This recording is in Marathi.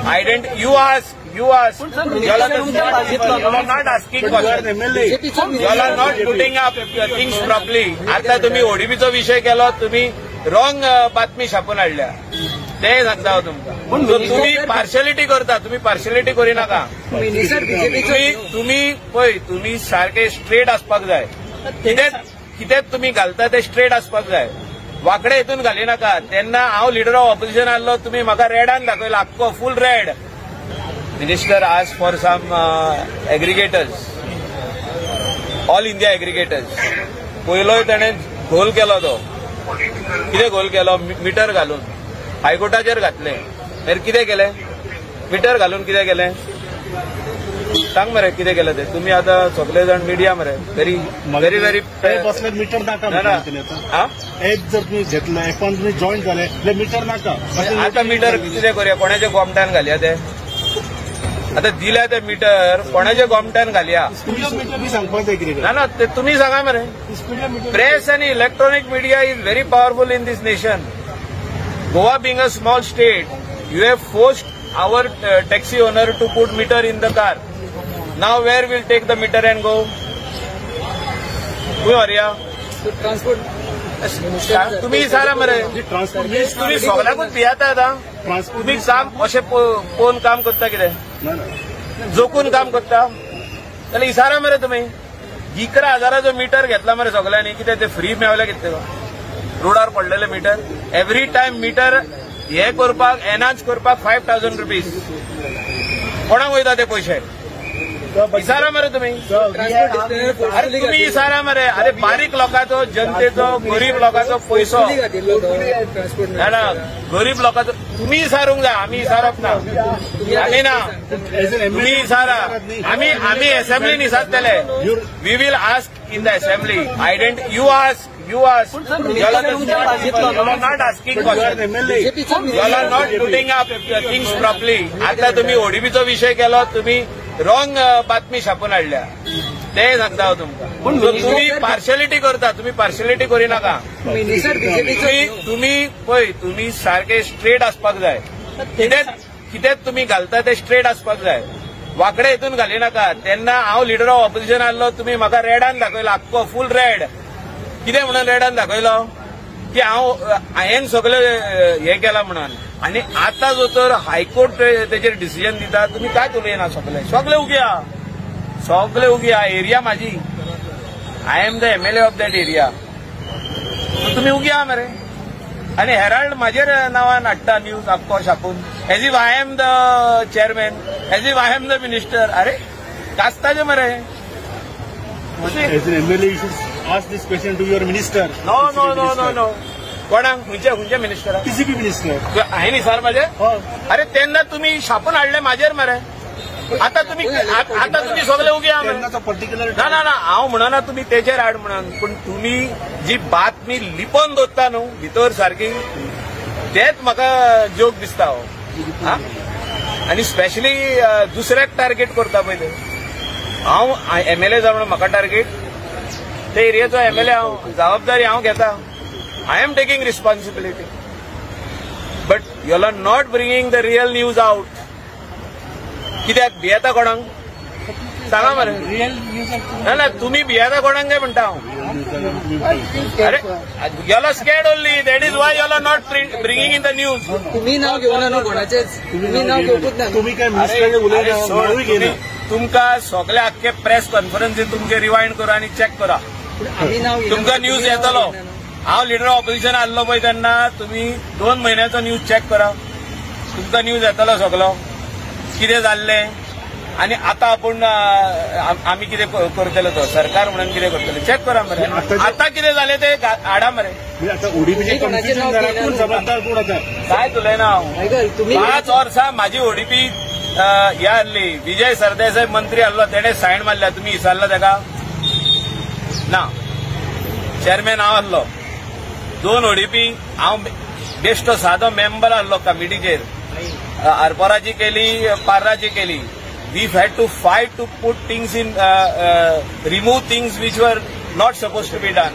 I didn't. You ask. You ask. You all are not asking questions. You all are not putting up things properly. आता तुम्ही ओडीपीचो विषय केलो, तुम्ही रॉंग बातमी छापून हाडल्या. ते सांगता हांव तुमकां. तुम्ही पार्शलिटी करता, तुम्ही पार्शलिटी करी नाका. तुम्ही पळय, तुम्ही सारखे स्ट्रेट आसपाक जाय. कितें तुम्ही घालता ते स्ट्रेट आसपाक जाय. वाकडे हितून घाली नाका. तेन्ना हांव लिडर ऑफ ऑपोजिशन आसलो, तुम्ही म्हाका रेडान दाखयला, आख्खो फुल रेड. मिनिस्टर आज for some aggregators, all India aggregators. पयलोय ताणें घोल केलो. तो कितें घोल केलो? मिटर घालून हायकोर्टाचेर घातले. मागीर कितें केलें? मिटर घालून कितें केलें? सांग मरे कितें केलें ते. तुम्ही आता सगळे जण मिडिया मरे व्हेरी व्हेरी व्हेरी मीटर नाका. एक जर तुम्ही घेतलं, एक पण तुम्ही जॉईन झाले, मीटर नाका. आता मीटर कितें करूया? कोणाच्या गोमट्यान घालया ते? आता दिल्या ते मीटर कोणाच्या गोमट्यान घालया? ना ना, ते तुम्ही सांगा मरे. प्रेस आणि electronic media is very powerful in this nation. Goa being a small state, you have forced our taxi owner to put meter in the car. Now where will take the meter and go? Who are you? Transport. तुम्ही सारा मरे. तुम्ही सगळ्याकूच भियाता आता. तुम्ही काम अशें पोवन काम करता कितें? जोकून काम करता जाल्यार इसारा मरे. तुम्ही 11,000 मीटर घेतला मरे सगळ्यांनी. कितें ते फ्री मेवले कितें रोडार पडलेले मीटर? एवरी टाइम मीटर हे करपाक, एनहान्स करपाक 5,000 रुपीज. कोणाक वयता ते पयशे? इसारा मरे तुम्ही. अरे तुम्ही इसारा मरे. अरे बारीक लोकांचो, जनतेचो, गरीब लोकांचो पयसो, गरीब लोकांचो तुम्ही इसारूंक जाय. आमी इसारप ना. आमी ना, तुम्ही इसारा. आमी असेंब्लीन इसारतले. We will ask in the assembly. I didn't. You ask. You ask. You all are not asking questions. You all are not putting up things properly. आता तुम्ही ओडीपीचो विषय केलो, तुम्ही रॉंग बातमी छापून हाडल्या. ते सांगता हांव तुमकां. तुम्ही पार्शलिटी करता, तुम्ही पार्शलिटी करी नाका. तुम्ही पळय, तुम्ही सारखे स्ट्रेट आसपाक जाय. कितें तुम्ही घालता ते स्ट्रेट आसपाक जाय. वाकडे हितून घाली नाका. तेन्ना हांव लिडर ऑफ ऑपोजिशन आसलो, तुम्ही म्हाका रेडान दाखयला, आख्खो फुल रेड. कितें म्हणून रेडान दाखयलो? की हांवें सगळे हे केला म्हणून. आनी आतां जो तर हायकोर्ट तेजेर डिसिजन दिता, तुम्ही काय उलयना. सगळे उगया, सगळे उगया. एरिया म्हाजी. I am the MLA of that area. तुम्ही उगया मरे. आनी हेराल्ड म्हाजेर नांवान हाडटा न्यूज आख्खो छापून. As if I am the chairman, as if I am the minister. अरे कास्ताचे मरे. Ask this question to your minister. No. कोणाक? खंयच्या मिनिस्टर? PCB minister. आहे न्ही सर माझे. अरे तेन्ना तुम्ही छापून हाडले म्हाजेर मरे. आता तुम्ही सगळे उगया. पर्टिक्युलर ना ना ना, हांव म्हणना तुम्ही तेजेर हाड म्हणून. पण तुम्ही जी बातमी लिपोवन दवरता न्हू भितर सारकी, तेच म्हाका जोक दिसता हो. आनी स्पेशली दुसऱ्याक टार्गेट करता पळय ते. हांव MLA जावन म्हाका टार्गेट. ते एरियाचो MLA हांव. जबाबदारी हांव घेता. I am taking responsibility. But you are not bringing the real news out. कित्याक भियेता कोणाक? सांगा मरे. ना ना, तुम्ही भियेता कोणाक काय म्हणटा हांव. अरे you are scared only. That is why you are not bringing in the news. तुम्ही नाव घेऊन न्हू कोणाचेच. तुम्ही नाव घेवूच ना. तुम्ही काय तुमकां सगळे आख्खे प्रेस कॉन्फरन्सीन तुमचे रिवायंड करा आनी चॅक करा. तुमकां न्यूज येतलो. हांव लिडर ऑफ ऑपोजिशन आसलो पळय तेन्ना तुम्ही 2 म्हयन्याचो न्यूज चॅक करा. तुमकां न्यूज येतलो सगळो कितें जाल्लें. आनी आतां आपूण आमी कितें करतले, तो सरकार म्हणून कितें करतले चॅक करा मरे. आतां कितें जालें ते हाडा मरे. काय उलयना हांव. 5 वर्सां म्हाजी ODP हे आहली. विजय सरदेसाय मंत्री आहलो, तेणे सायन मारल्या. तुम्ही विचारला तेका? ना. चेअरमॅन हांव आहलो. 2 ODP. हांव बेश्टो सादो मेंबर आहलो कमिटीचेर. आरपोराची केली, पार्राची केली. We've had to fight to put things in, remove things which were not supposed to be done.